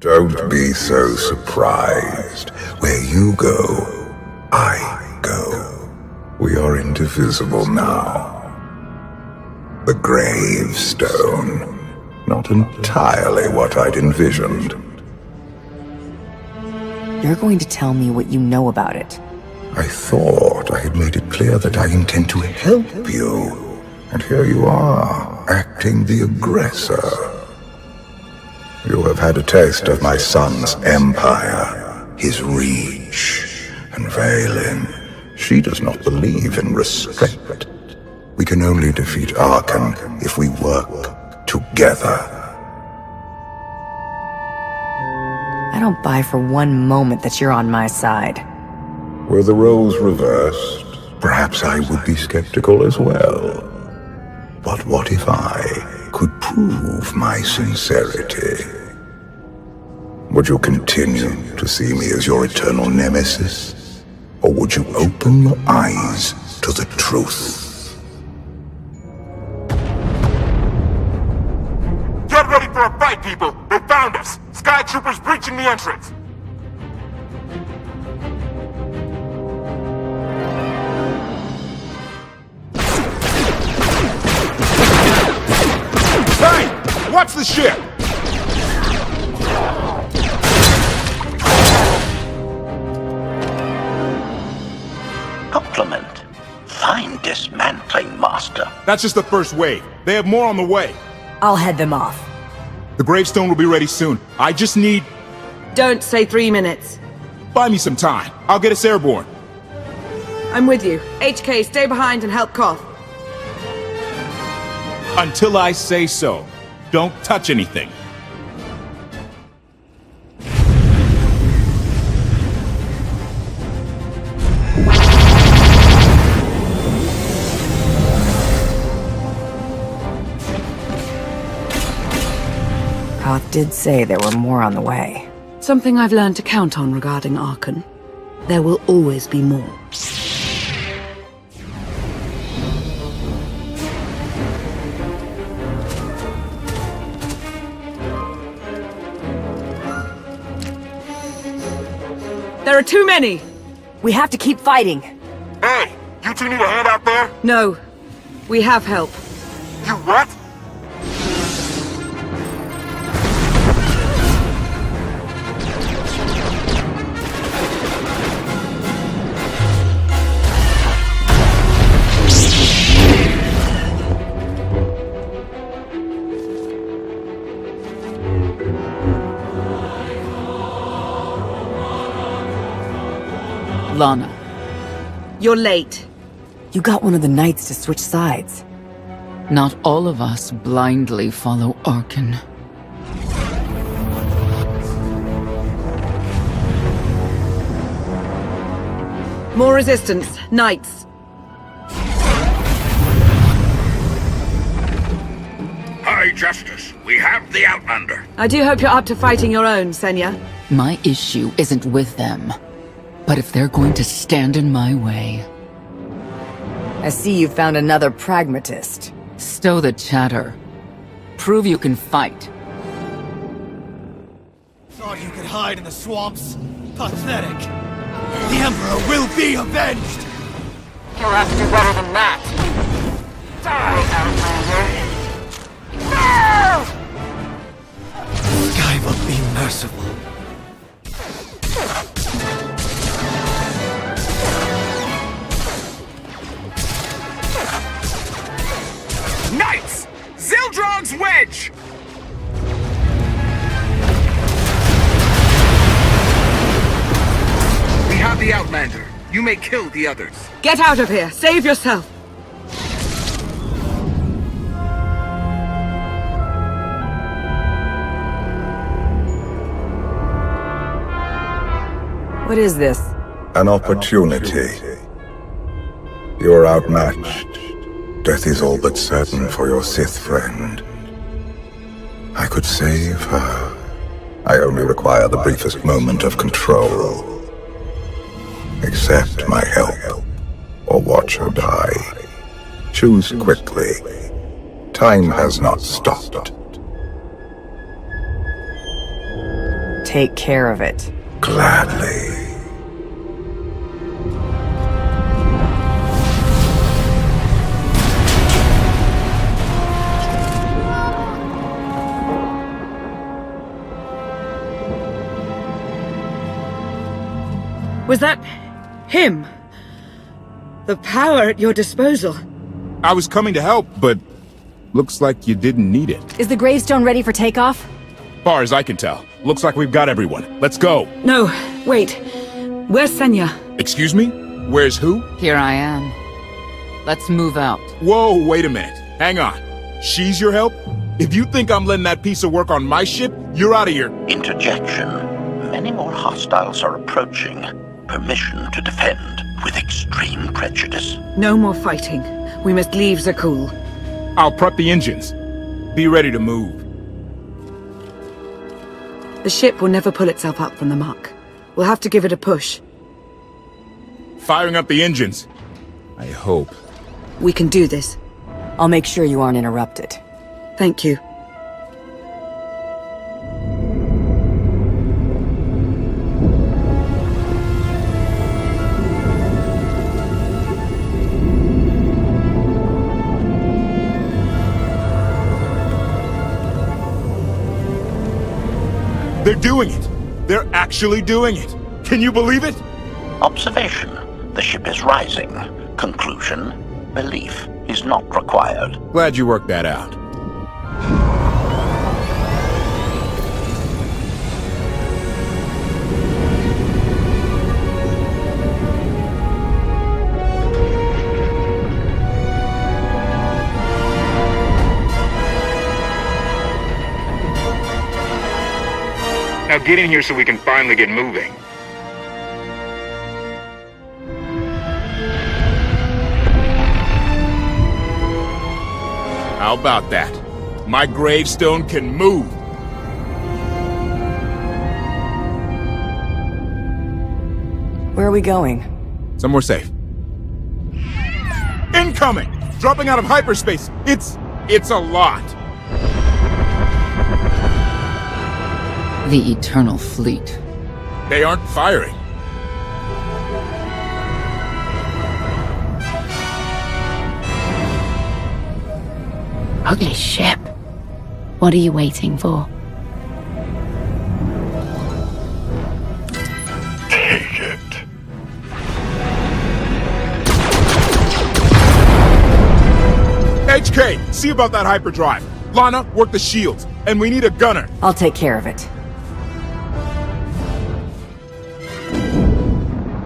Don't be so surprised. Where you go, I go. We are indivisible now. The gravestone. Not entirely what I'd envisioned. You're going to tell me what you know about it. I thought I had made it clear that I intend to help you. And here you are, acting the aggressor. You have had a taste of my son's empire, his reach. And Valen, she does not believe in restraint. We can only defeat Arkan if we work together. I don't buy for one moment that you're on my side. Were the roles reversed, perhaps I would be skeptical as well. But what if I could prove my sincerity? Would you continue to see me as your eternal nemesis? Or would you open your eyes to the truth? Get ready for a fight, people! They found us! Sky Troopers breaching the entrance! Hey! Watch the ship! Compliment. Fine dismantling, Master. That's just the first wave. They have more on the way. I'll head them off. The gravestone will be ready soon. I just need... Don't say 3 minutes. Buy me some time. I'll get us airborne. I'm with you. HK, stay behind and help Koth. Until I say so. Don't touch anything. Koth did say there were more on the way. Something I've learned to count on regarding Arkan. There will always be more. There are too many! We have to keep fighting. Hey! You two need a hand out there? No. We have help. You what? Lana. You're late. You got one of the knights to switch sides. Not all of us blindly follow Arkan. More resistance. Knights. High Justice, we have the Outlander. I do hope you're up to fighting your own, Senya. My issue isn't with them. But if they're going to stand in my way... I see you found another pragmatist. Stow the chatter. Prove you can fight. Thought you could hide in the swamps? Pathetic. The Emperor will be avenged! You'll have to do better than that. Die, Outlander! No! Sky will be merciful. Knights! Zildrog's wedge! We have the Outlander. You may kill the others. Get out of here! Save yourself! What is this? An opportunity. You are outmatched. Death is all but certain for your Sith friend. I could save her. I only require the briefest moment of control. Accept my help, or watch her die. Choose quickly. Time has not stopped. take care of it. Gladly. Was that him? The power at your disposal. I was coming to help, but looks like you didn't need it. Is the gravestone ready for takeoff? Far as I can tell, looks like we've got everyone. Let's go. No, wait. Where's Senya? Excuse me? Where's who? Here I am. Let's move out. Whoa, wait a minute. Hang on. She's your help? If you think I'm letting that piece of work on my ship, you're out of here. Interjection. Many more hostiles are approaching. Permission to defend with extreme prejudice. No more fighting. We must leave Zakul. I'll prep the engines. Be ready to move. The ship will never pull itself up from the muck. We'll have to give it a push. Firing up the engines. I hope. We can do this. I'll make sure you aren't interrupted. Thank you. They're doing it. They're actually doing it. Can you believe it? Observation. The ship is rising. Conclusion. Belief is not required. Glad you worked that out. Now get in here so we can finally get moving. How about that? My gravestone can move. Where are we going? Somewhere safe. Incoming! Dropping out of hyperspace. It's a lot. The Eternal Fleet. They aren't firing. Ugly ship. What are you waiting for? Take it. HK, see about that hyperdrive. Lana, work the shields. And we need a gunner. I'll take care of it.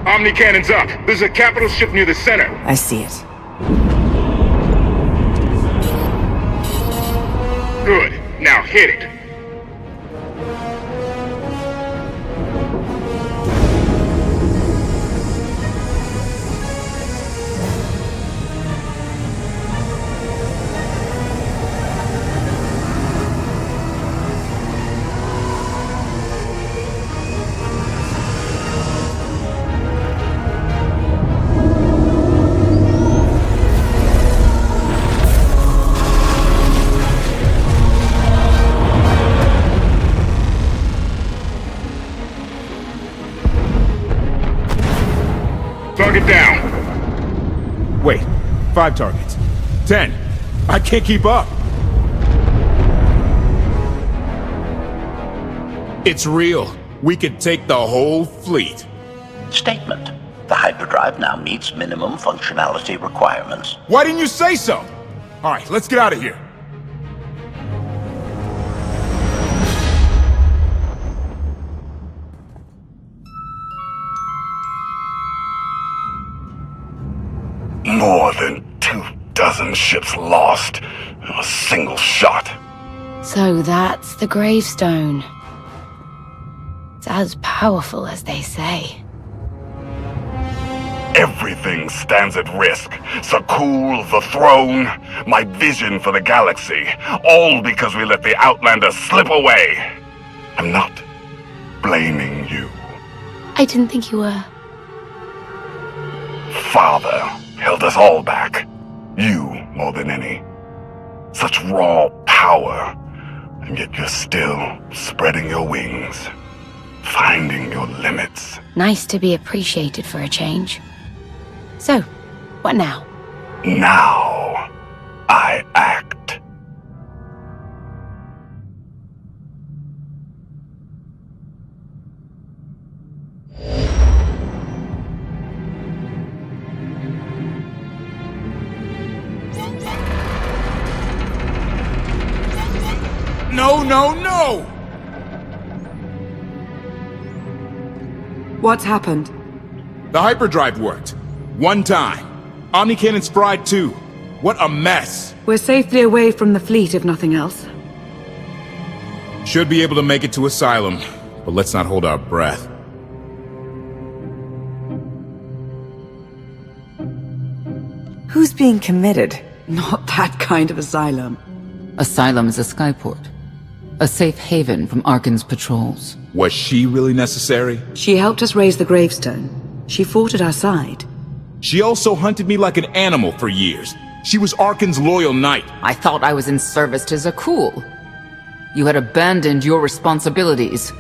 Omni cannons up. There's a capital ship near the center. I see it. Good. Now hit it. Target down. Wait, 5 targets. 10. I can't keep up. It's real. We could take the whole fleet. Statement. The hyperdrive now meets minimum functionality requirements. Why didn't you say so? All right, let's get out of here. More than 24 ships lost in a single shot. So that's the gravestone. It's as powerful as they say. Everything stands at risk. Zakul, the throne, my vision for the galaxy. All because we let the Outlanders slip away. I'm not blaming you. I didn't think you were. Father held us all back. You more than any. Such raw power, and yet you're still spreading your wings. Nice to be appreciated for a change. So, what now? Now, I act. No, no, no! What's happened? The hyperdrive worked. One time. Omnicannon's fried too. What a mess! We're safely away from the fleet, if nothing else. Should be able to make it to Asylum, but let's not hold our breath. Who's being committed? Not that kind of asylum. Asylum is a skyport. A safe haven from Arkan's patrols. Was she really necessary? She helped us raise the gravestone. She fought at our side. She also hunted me like an animal for years. She was Arkan's loyal knight. I thought I was in service to Zakul. You had abandoned your responsibilities.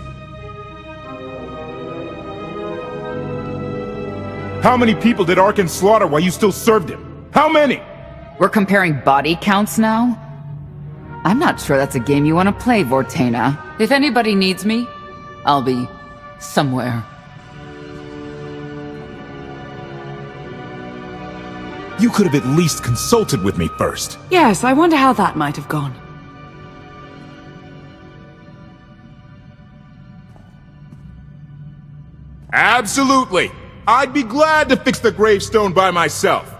How many people did Arkan slaughter while you still served him? How many? We're comparing body counts now? I'm not sure that's a game you want to play, Vortena. If anybody needs me, I'll be somewhere. You could have at least consulted with me first. Yes, I wonder how that might have gone. Absolutely! I'd be glad to fix the gravestone by myself.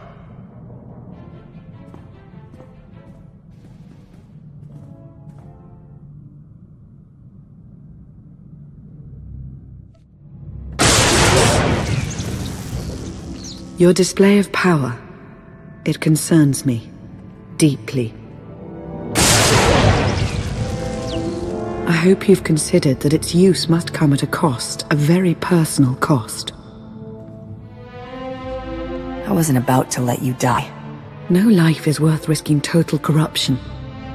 Your display of power, it concerns me deeply. I hope you've considered that its use must come at a cost, a very personal cost. I wasn't about to let you die. No life is worth risking total corruption.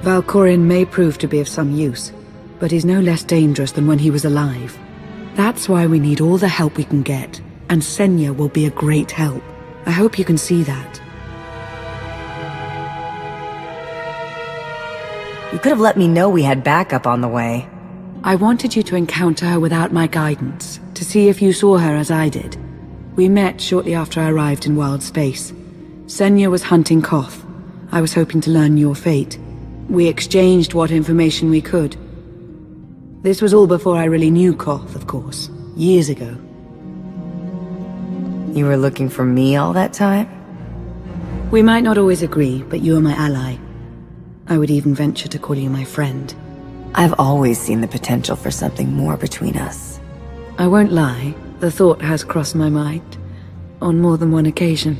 Valkorion may prove to be of some use, but he's no less dangerous than when he was alive. That's why we need all the help we can get, and Senya will be a great help. I hope you can see that. You could have let me know we had backup on the way. I wanted you to encounter her without my guidance, to see if you saw her as I did. We met shortly after I arrived in wild space. Senya was hunting Koth. I was hoping to learn your fate. We exchanged what information we could. This was all before I really knew Koth, of course. Years ago. You were looking for me all that time? We might not always agree, but you are my ally. I would even venture to call you my friend. I've always seen the potential for something more between us. I won't lie, the thought has crossed my mind. On more than one occasion.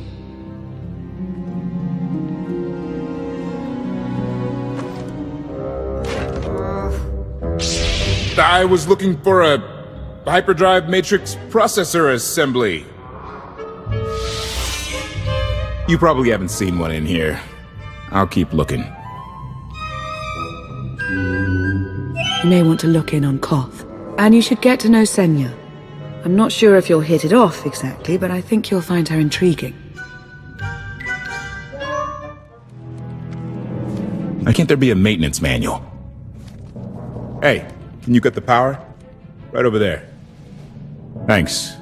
I was looking for a hyperdrive matrix processor assembly. You probably haven't seen one in here. I'll keep looking. You may want to look in on Koth. And you should get to know Senya. I'm not sure if you'll hit it off exactly, but I think you'll find her intriguing. Why can't there be a maintenance manual? Hey, can you cut the power? Right over there. Thanks.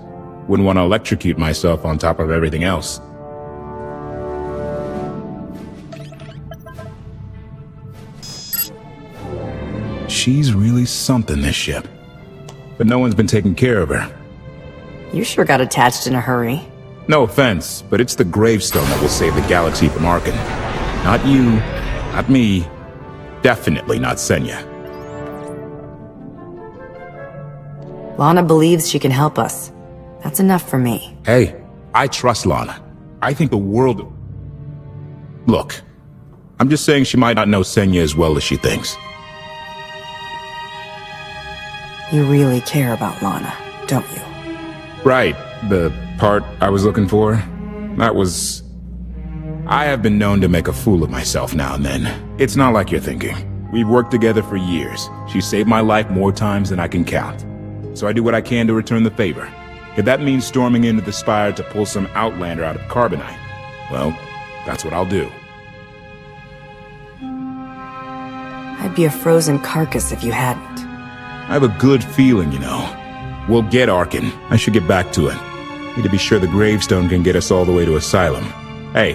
Wouldn't want to electrocute myself on top of everything else. She's really something, this ship. But no one's been taking care of her. You sure got attached in a hurry. No offense, but it's the gravestone that will save the galaxy from Arkan. Not you, not me, definitely not Senya. Lana believes she can help us. That's enough for me. Hey, I trust Lana. I think the world... Look, I'm just saying she might not know Senya as well as she thinks. You really care about Lana, don't you? Right, the part I was looking for. That was... I have been known to make a fool of myself now and then. It's not like you're thinking. We've worked together for years. She saved my life more times than I can count. So I do what I can to return the favor. If that means storming into the spire to pull some outlander out of carbonite, well, that's what I'll do. I'd be a frozen carcass if you hadn't. I have a good feeling, you know. We'll get Arkin. I should get back to it. Need to be sure the gravestone can get us all the way to Asylum. Hey,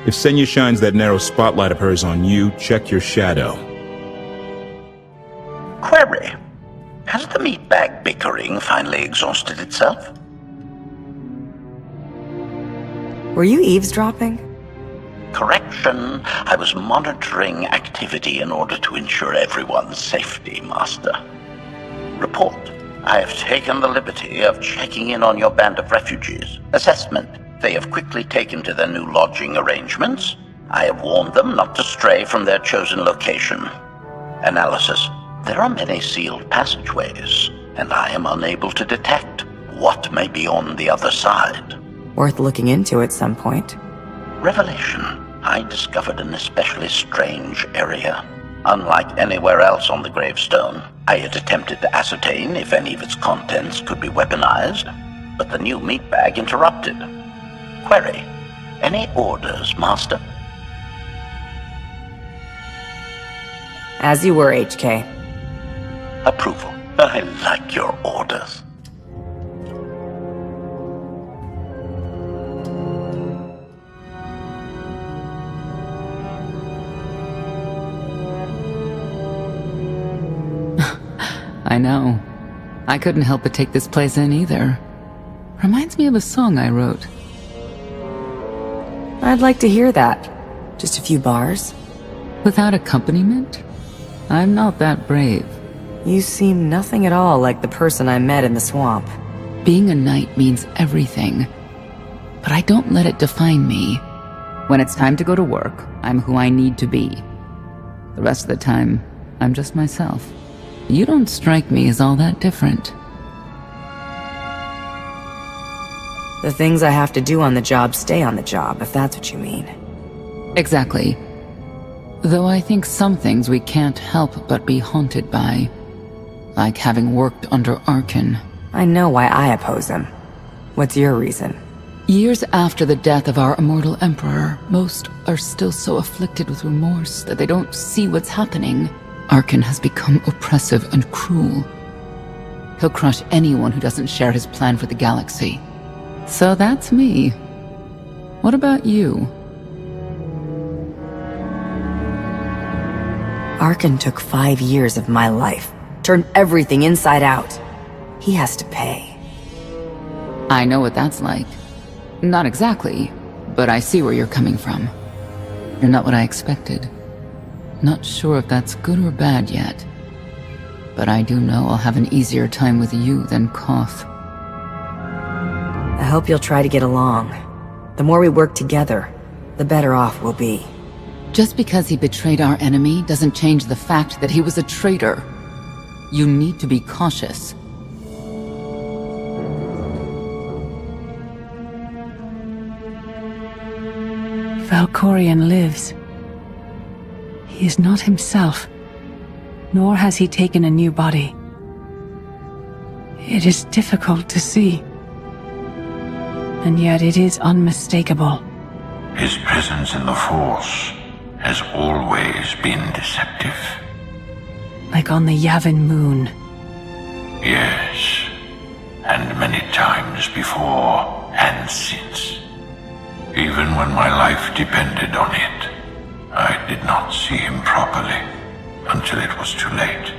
if Senya shines that narrow spotlight of hers on you, check your shadow. Query. Has the meatbag bickering finally exhausted itself? Were you eavesdropping? Correction. I was monitoring activity in order to ensure everyone's safety, Master. Report. I have taken the liberty of checking in on your band of refugees. Assessment. They have quickly taken to their new lodging arrangements. I have warned them not to stray from their chosen location. Analysis. There are many sealed passageways, and I am unable to detect what may be on the other side. Worth looking into at some point. Revelation. I discovered an especially strange area. Unlike anywhere else on the gravestone, I had attempted to ascertain if any of its contents could be weaponized, but the new meatbag interrupted. Query. Any orders, Master? As you were, HK. Approval. I like your orders. I know. I couldn't help but take this place in either. Reminds me of a song I wrote. I'd like to hear that. Just a few bars? Without accompaniment? I'm not that brave. You seem nothing at all like the person I met in the swamp. Being a knight means everything. But I don't let it define me. When it's time to go to work, I'm who I need to be. The rest of the time, I'm just myself. You don't strike me as all that different. The things I have to do on the job stay on the job, if that's what you mean. Exactly. Though I think some things we can't help but be haunted by. Like having worked under Arkin. I know why I oppose him. What's your reason? Years after the death of our immortal emperor, most are still so afflicted with remorse that they don't see what's happening. Arkin has become oppressive and cruel. He'll crush anyone who doesn't share his plan for the galaxy. So that's me. What about you? Arkin took 5 years of my life. Turned everything inside out. He has to pay. I know what that's like. Not exactly, but I see where you're coming from. You're not what I expected. Not sure if that's good or bad yet. But I do know I'll have an easier time with you than Koth. I hope you'll try to get along. The more we work together, the better off we'll be. Just because he betrayed our enemy doesn't change the fact that he was a traitor. You need to be cautious. Valkorion lives. He is not himself, nor has he taken a new body. It is difficult to see, and yet it is unmistakable. His presence in the Force has always been deceptive. Like on the Yavin moon. Yes, and many times before and since. Even when my life depended on it, I did not see him properly until it was too late.